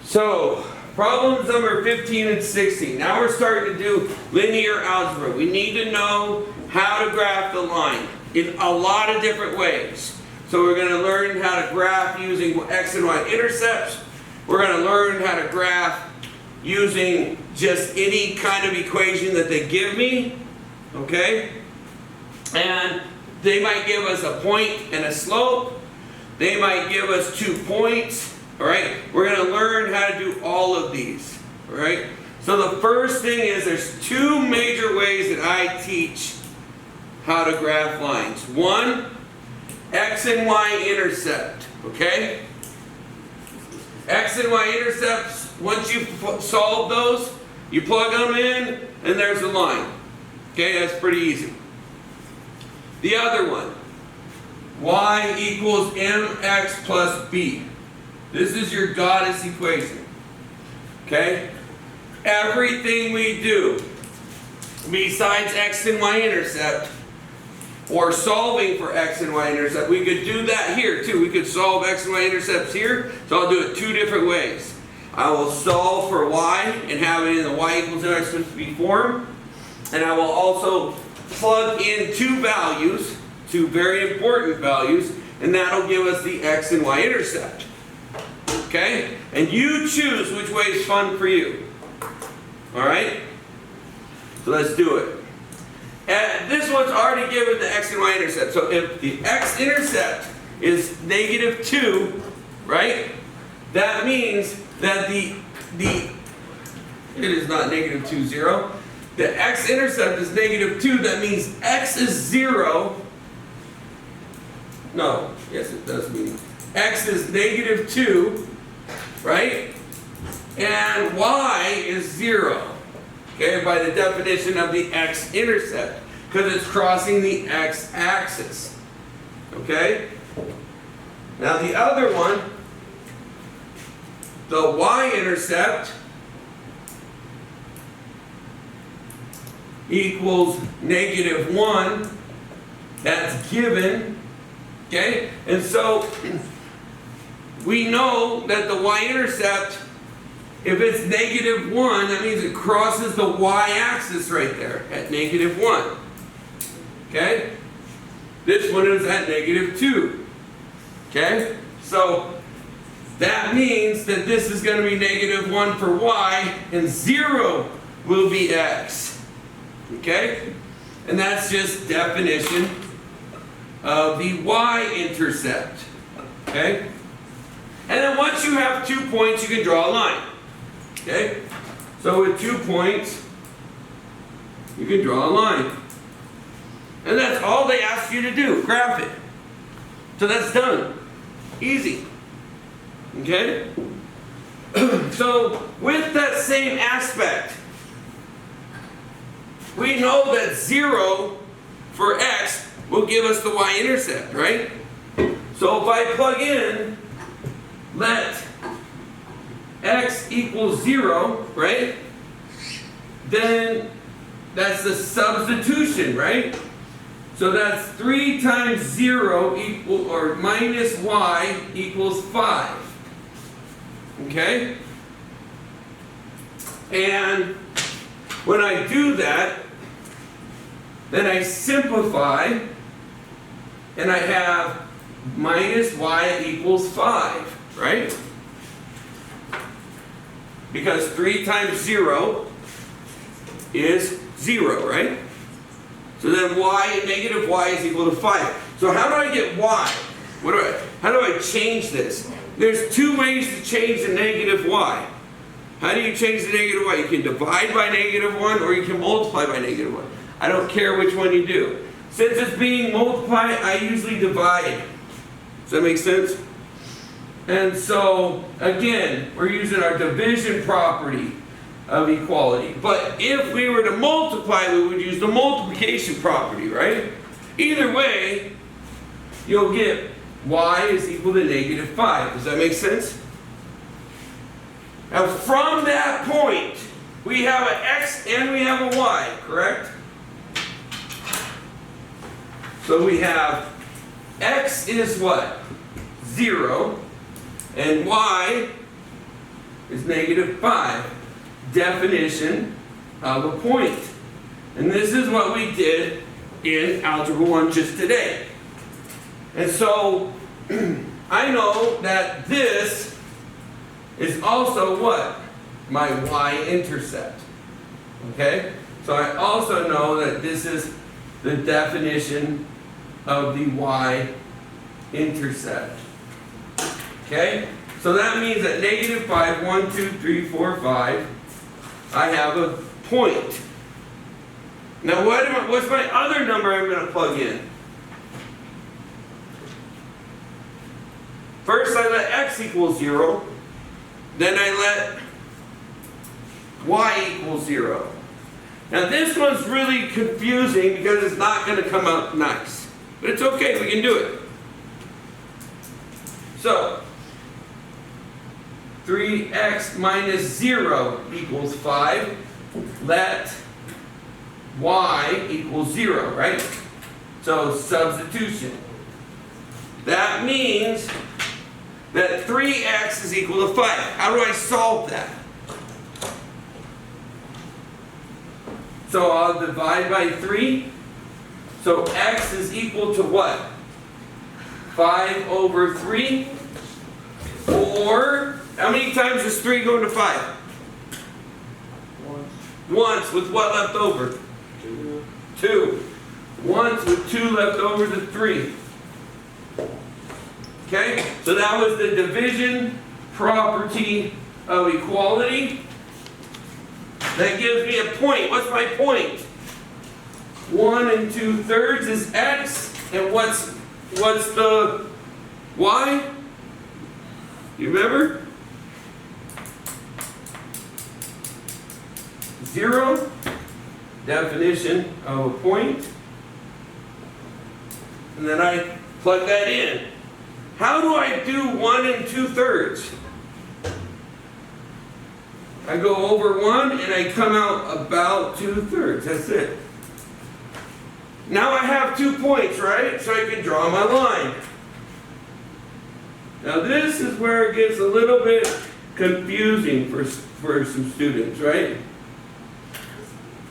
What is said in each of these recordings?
So, problems number 15 and 16. Now we're starting to do linear algebra. We need to know how to graph the line in a lot of different ways. So we're going to learn how to graph using x and y intercepts. We're going to learn how to graph using just any kind of equation that they give me. Okay? And they might give us a point and a slope. They might give us 2 points. Alright? We're going to learn how to do all of these. Alright? So the first thing is there's 2 major ways that I teach how to graph lines. One, x and y intercept. Okay? X and y intercepts, once you solve those, you plug them in and there's a line. Okay, that's pretty easy. The other one, y equals mx plus b. This is your goddess equation. Okay? Everything we do besides x and y intercept, or solving for x and y intercept, we could do that here too. We could solve x and y intercepts here, so I'll do it 2 different ways. I will solve for y and have it in the y equals mx plus b form, and I will also plug in 2 values, 2 very important values, and that'll give us the x and y intercept. Okay? And you choose which way is fun for you. Alright? So let's do it. And this one's already given the x and y intercept. So if the x intercept is -2, right? That means that it is not -2, 0. The x intercept is -2. That means x is 0. No, yes it does mean x is -2, right? And y is 0. Okay, by the definition of the x-intercept, because it's crossing the x-axis. Okay? Now the other one, the y-intercept equals -1. That's given. Okay? And so we know that the y-intercept, if it's -1, that means it crosses the y-axis right there at -1. Okay? This one is at -2. Okay? So that means that this is going to be -1 for y and 0 will be x. Okay? And that's just definition of the y-intercept. Okay? And then once you have 2 points, you can draw a line. Okay? So with 2 points, you can draw a line. And that's all they ask you to do. Graph it. So that's done. Easy. Okay? So with that same aspect, we know that 0 for x will give us the y-intercept, right? So if I plug in, let x equals 0, right? Then that's the substitution, right? So that's 3 times 0 equal, or minus y equals 5. Okay? And when I do that, then I simplify, and I have minus y equals 5, right? Because 3 times 0 is 0, right? So then y, -y is equal to 5. So how do I get y? How do I change this? There's 2 ways to change the -y. How do you change the -y? You can divide by -1 or you can multiply by -1. I don't care which one you do. Since it's being multiplied, I usually divide. Does that make sense? And so, again, we're using our division property of equality. But if we were to multiply, we would use the multiplication property, right? Either way, you'll get y is equal to -5. Does that make sense? Now, from that point, we have an x and we have a y, correct? So we have x is what? 0. And y is -5. Definition of a point. And this is what we did in Algebra 1 just today. And so, I know that this is also what? My y-intercept. Okay? So I also know that this is the definition of the y-intercept. Okay? So that means that -5, 1, 2, 3, 4, 5, I have a point. Now what's my other number I'm going to plug in? First I let x equal 0, then I let y equal 0. Now this one's really confusing because it's not going to come out nice. But it's okay, we can do it. So, 3x minus 0 equals 5. Let y equal 0, right? So substitution. That means that 3x is equal to 5. How do I solve that? So I'll divide by 3. So x is equal to what? 5 over 3? Or, how many times does 3 go into 5? Once, with what left over? 2. Once with 2 left over to 3. Okay? So that was the division property of equality. That gives me a point. What's my point? 1 2/3 is x. And what's the y? You remember? 0. Definition of a point. And then I plug that in. How do I do 1 2/3? I go over 1 and I come out about 2/3. That's it. Now I have 2 points, right? So I can draw my line. Now this is where it gets a little bit confusing for some students, right?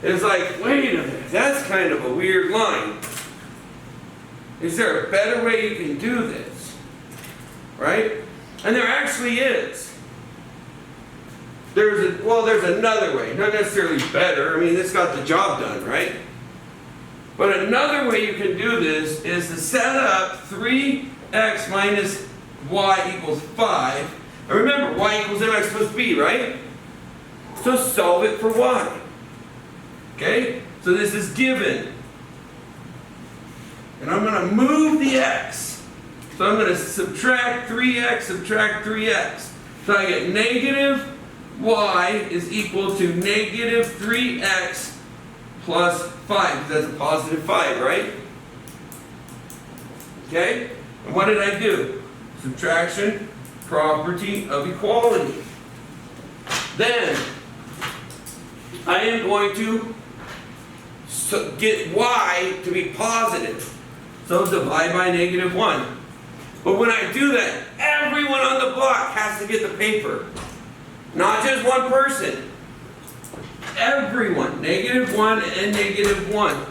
It's like, wait a minute, that's kind of a weird line. Is there a better way you can do this? Right? And there actually is. There's another way. Not necessarily better. I mean, this got the job done, right? But another way you can do this is to set up 3x minus y equals 5. And remember, y equals mx plus b, right? So solve it for y. Okay? So this is given. And I'm going to move the x. So I'm going to subtract 3x, subtract 3x. So I get negative y is equal to negative 3x plus 5. That's a positive 5, right? Okay? And what did I do? Subtraction, property of equality. Then, I am going to get y to be positive. So divide by -1. But when I do that, everyone on the block has to get the paper. Not just one person. Everyone. -1 and -1.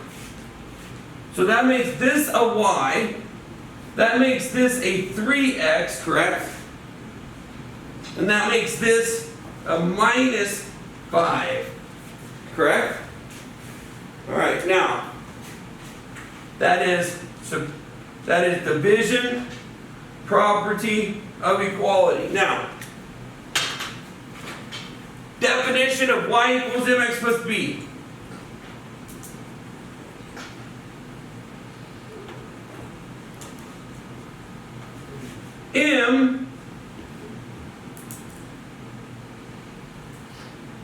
So that makes this a y. That makes this a 3x, correct? And that makes this a minus 5. Correct? Alright, now that is division property of equality. Now, definition of y equals mx plus b.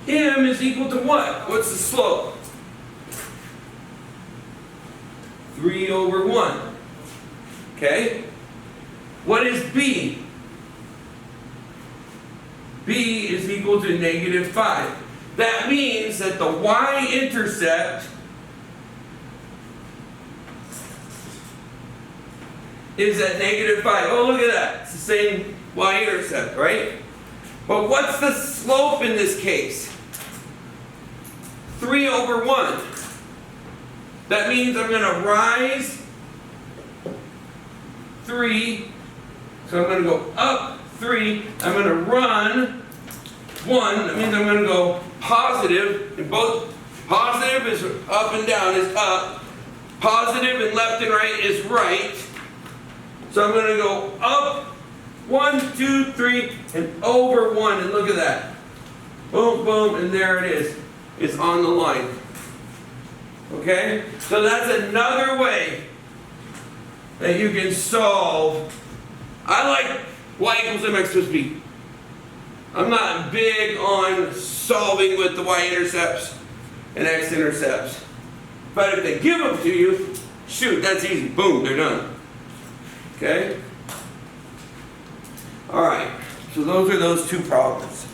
M is equal to what? What's the slope? 3 over 1. Okay? What is b? B is equal to -5. That means that the y-intercept is at -5. Oh, look at that. It's the same y-intercept, right? But what's the slope in this case? 3 over 1. That means I'm going to rise 3. So I'm going to go up 3. I'm going to run 1. That means I'm going to go positive. And both positive is up and down is up. Positive and left and right is right. So I'm going to go up 1, 2, 3, and over 1. And look at that. Boom, boom, and there it is. It's on the line. Okay? So that's another way that you can solve. I like y equals mx plus b. I'm not big on solving with the y-intercepts and x-intercepts. But if they give them to you, shoot, that's easy. Boom, they're done. Okay? Alright, so those are those two problems.